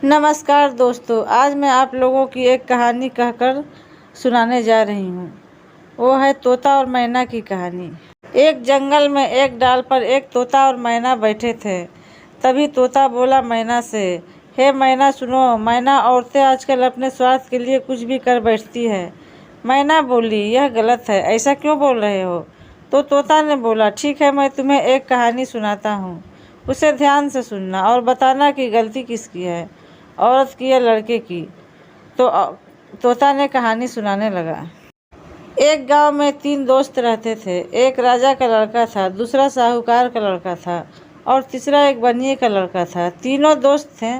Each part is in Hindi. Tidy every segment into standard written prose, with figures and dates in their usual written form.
नमस्कार दोस्तों, आज मैं आप लोगों की एक कहानी कहकर सुनाने जा रही हूँ। वो है तोता और मैना की कहानी। एक जंगल में एक डाल पर एक तोता और मैना बैठे थे। तभी तोता बोला मैना से, हे मैना सुनो, मैना औरतें आजकल अपने स्वार्थ के लिए कुछ भी कर बैठती है। मैना बोली, यह गलत है, ऐसा क्यों बोल रहे हो? तो तोता ने बोला, ठीक है, मैं तुम्हें एक कहानी सुनाता हूँ, उसे ध्यान से सुनना और बताना कि गलती किसकी है, औरत की या लड़के की। तो तोता ने कहानी सुनाने लगा। एक गांव में 3 दोस्त रहते थे। एक राजा का लड़का था, दूसरा साहूकार का लड़का था और तीसरा एक बनिए का लड़का था। तीनों दोस्त थे।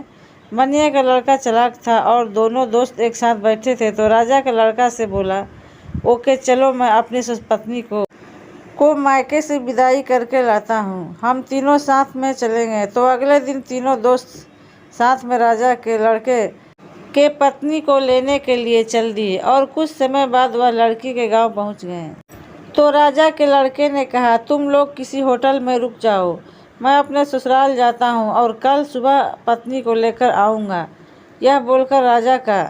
बनिए का लड़का चालाक था और दोनों दोस्त एक साथ बैठे थे तो राजा का लड़का से बोला, ओके चलो, मैं अपनी पत्नी को मायके से विदाई करके लाता हूँ, हम तीनों साथ में चलेंगे। तो अगले दिन तीनों दोस्त साथ में राजा के लड़के के पत्नी को लेने के लिए चल दिए और कुछ समय बाद वह लड़की के गांव पहुंच गए। तो राजा के लड़के ने कहा, तुम लोग किसी होटल में रुक जाओ, मैं अपने ससुराल जाता हूं और कल सुबह पत्नी को लेकर आऊँगा। यह बोलकर राजा का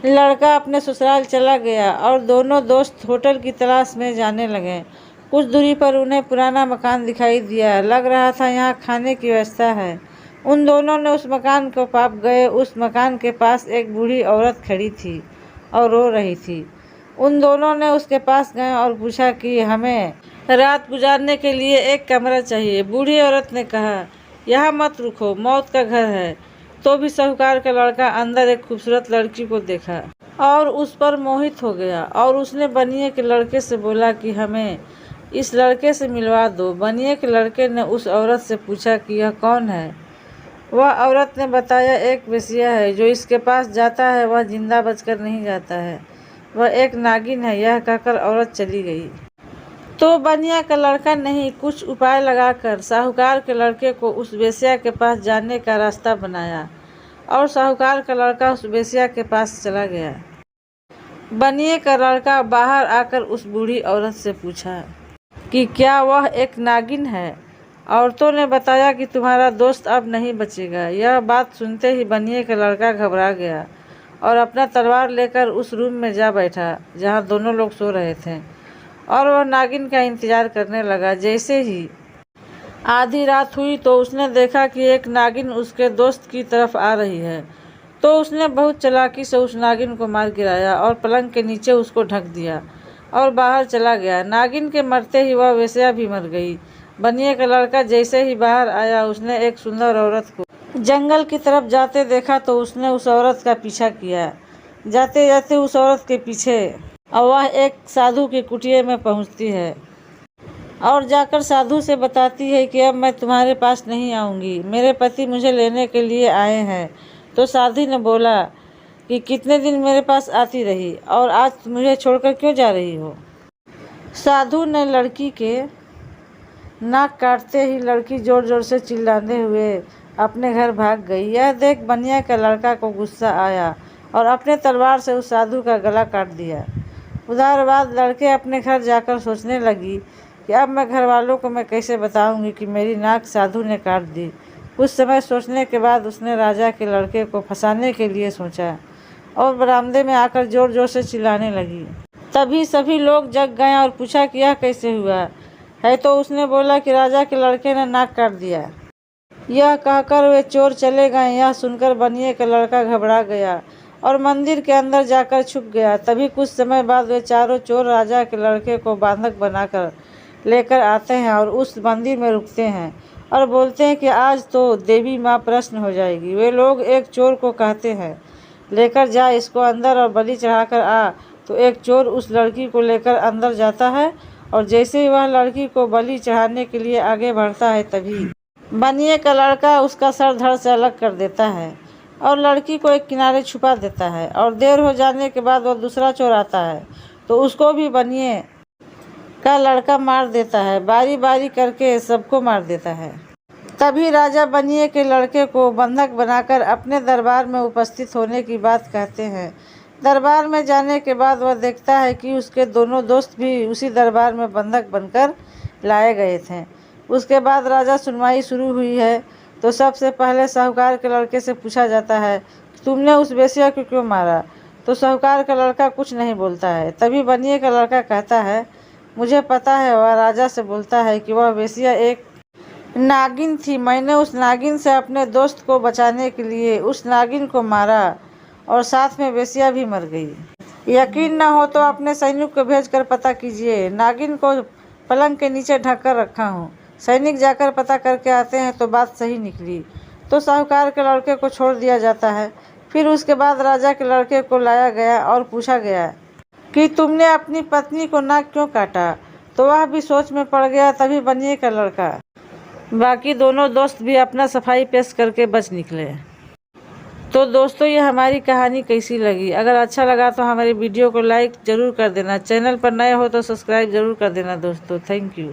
लड़का अपने ससुराल चला गया और दोनों दोस्त होटल की तलाश में जाने लगे। कुछ दूरी पर उन्हें पुराना मकान दिखाई दिया। लग रहा था यहाँ खाने की व्यवस्था है। उन दोनों ने उस मकान को पाप गए। उस मकान के पास एक बूढ़ी औरत खड़ी थी और रो रही थी। उन दोनों ने उसके पास गए और पूछा कि हमें रात गुजारने के लिए एक कमरा चाहिए। बूढ़ी औरत ने कहा, यहाँ मत रुको, मौत का घर है। तो भी साहूकार का लड़का अंदर एक खूबसूरत लड़की को देखा और उस पर मोहित हो गया और उसने बनिए के लड़के से बोला कि हमें इस लड़के से मिलवा दो। बनिए के लड़के ने उस औरत से पूछा कि यह कौन है? वह औरत ने बताया, एक वेश्या है, जो इसके पास जाता है वह जिंदा बचकर नहीं जाता है, वह एक नागिन है। यह कहकर औरत चली गई। तो बनिया का लड़का नहीं, कुछ उपाय लगाकर साहूकार के लड़के को उस वेश्या के पास जाने का रास्ता बनाया और साहूकार का लड़का उस वेश्या के पास चला गया। बनिए का लड़का बाहर आकर उस बूढ़ी औरत से पूछा कि क्या वह एक नागिन है? औरतों ने बताया कि तुम्हारा दोस्त अब नहीं बचेगा। यह बात सुनते ही बनिए का लड़का घबरा गया और अपना तलवार लेकर उस रूम में जा बैठा जहाँ दोनों लोग सो रहे थे और वह नागिन का इंतजार करने लगा। जैसे ही आधी रात हुई तो उसने देखा कि एक नागिन उसके दोस्त की तरफ आ रही है। तो उसने बहुत चालाकी से उस नागिन को मार गिराया और पलंग के नीचे उसको ढक दिया और बाहर चला गया। नागिन के मरते ही वह वेश्या भी मर गई। बनिए का लड़का जैसे ही बाहर आया, उसने एक सुंदर औरत को जंगल की तरफ जाते देखा तो उसने उस औरत का पीछा किया। जाते जाते उस औरत के पीछे और वह एक साधु की कुटिया में पहुंचती है और जाकर साधु से बताती है कि अब मैं तुम्हारे पास नहीं आऊँगी, मेरे पति मुझे लेने के लिए आए हैं। तो साधु ने बोला कि कितने दिन मेरे पास आती रही और आज मुझे छोड़कर क्यों जा रही हो? साधु ने लड़की के नाक काटते ही लड़की जोर जोर से चिल्लाते हुए अपने घर भाग गई। यह देख बनिया का लड़का को गुस्सा आया और अपने तलवार से उस साधु का गला काट दिया। उधर बाद लड़के अपने घर जाकर सोचने लगी कि अब मैं घर वालों को मैं कैसे बताऊंगी कि मेरी नाक साधु ने काट दी। कुछ समय सोचने के बाद उसने राजा के लड़के को फंसाने के लिए सोचा और बरामदे में आकर जोर जोर से चिल्लाने लगी। तभी सभी लोग जग गए और पूछा कि यह कैसे हुआ है? तो उसने बोला कि राजा के लड़के ने नाक काट दिया। यह कहकर वे चोर चले गए। यह सुनकर बनिए का लड़का घबरा गया और मंदिर के अंदर जाकर छुप गया। तभी कुछ समय बाद वे चारों चोर राजा के लड़के को बांधक बनाकर लेकर आते हैं और उस मंदिर में रुकते हैं और बोलते हैं कि आज तो देवी माँ प्रसन्न हो जाएगी। वे लोग एक चोर को कहते हैं, लेकर जा इसको अंदर और बलि चढ़ाकर आ। तो एक चोर उस लड़की को लेकर अंदर जाता है और जैसे ही वह लड़की को बलि चढ़ाने के लिए आगे बढ़ता है, तभी बनिए का लड़का उसका सर धड़ से अलग कर देता है और लड़की को एक किनारे छुपा देता है। और देर हो जाने के बाद वह दूसरा चोर आता है तो उसको भी बनिए का लड़का मार देता है। बारी बारी करके सबको मार देता है। तभी राजा बनिए के लड़के को बंधक बनाकर अपने दरबार में उपस्थित होने की बात कहते हैं। दरबार में जाने के बाद वह देखता है कि उसके दोनों दोस्त भी उसी दरबार में बंधक बनकर लाए गए थे। उसके बाद राजा सुनवाई शुरू हुई है तो सबसे पहले साहूकार के लड़के से पूछा जाता है, तुमने उस वेश्या को क्यों मारा? तो साहूकार का लड़का कुछ नहीं बोलता है। तभी बनिए का लड़का कहता है, मुझे पता है। वह राजा से बोलता है कि वह वेश्या एक नागिन थी। मैंने उस नागिन से अपने दोस्त को बचाने के लिए उस नागिन को मारा और साथ में वेश्या भी मर गई। यकीन न हो तो अपने सैनिक को भेजकर पता कीजिए। नागिन को पलंग के नीचे ढक कर रखा हूँ। सैनिक जाकर पता करके आते हैं तो बात सही निकली। तो साहूकार के लड़के को छोड़ दिया जाता है। फिर उसके बाद राजा के लड़के को लाया गया और पूछा गया कि तुमने अपनी पत्नी को नाक क्यों काटा? तो वह भी सोच में पड़ गया। तभी बनिए का लड़का बाकी दोनों दोस्त भी अपना सफाई पेश करके बच निकले। तो दोस्तों, ये हमारी कहानी कैसी लगी? अगर अच्छा लगा तो हमारी वीडियो को लाइक ज़रूर कर देना। चैनल पर नए हो तो सब्सक्राइब ज़रूर कर देना दोस्तों। Thank you.